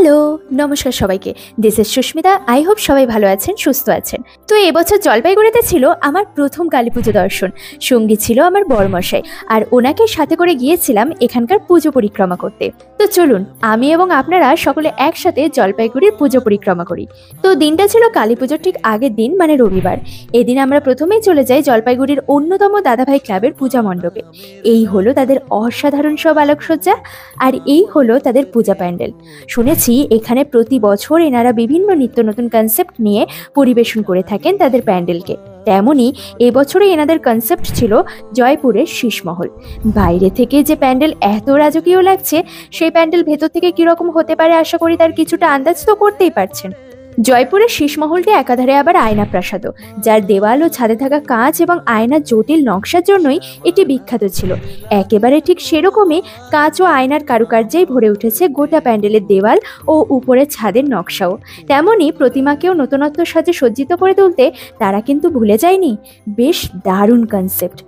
Hello, নমস্কার সবাইকে। This is Susmita. I hope সবাই ভালো আছেন, সুস্থ আছেন। তো এবছর জলপাইগুড়িতে ছিল আমার প্রথম কালী পুজো দর্শন। সঙ্গী ছিল আমার বড়মশাই, আর ওনাকে সাথে করে গিয়েছিলাম এখানকার পুজো পরিক্রমা করতে। তো চলুন আমি এবং আপনারা সকলে একসাথে জলপাইগুড়ির পুজো পরিক্রমা করি। তো দিনটা ছিল কালী পুজোর ঠিক আগের দিন, মানে রবিবার। এদিন আমরা প্রথমেই চলে যাই জলপাইগুড়ির অন্যতম দাদাভাই ক্লাবের পূজা মণ্ডপে। এই হলো তাদের অসাধারণ সব আলোকসজ্জা, আর এই হলো তাদের পূজা প্যান্ডেল। শুনেছি এখানে প্রতি বছর এনারা বিভিন্ন নিত্য নতুন কনসেপ্ট নিয়ে পরিবেশন করে থাকেন তাদের প্যান্ডেলকে। তেমনই এবছরে এনাদের কনসেপ্ট ছিল জয়পুরের শীষমহল। বাইরে থেকে যে প্যান্ডেল এত রাজকীয় লাগছে, সেই প্যান্ডেল ভেতর থেকে কিরকম হতে পারে আশা করি তার কিছুটা আন্দাজ তো করতেই পারছেন। জয়পুরের শীষমহলটি একাধারে আবার আয়না প্রাসাদও, যার দেওয়াল ও ছাদে থাকা কাঁচ এবং আয়নার জটিল নকশার জন্যই এটি বিখ্যাত ছিল। একেবারে ঠিক সেরকমই কাঁচ ও আয়নার কারুকার্যেই ভরে উঠেছে গোটা প্যান্ডেলের দেওয়াল ও উপরের ছাদের নকশাও। তেমনই প্রতিমাকেও নতুনত্ব সাজে সজ্জিত করে তুলতে তারা কিন্তু ভুলে যায়নি। বেশ দারুণ কনসেপ্ট।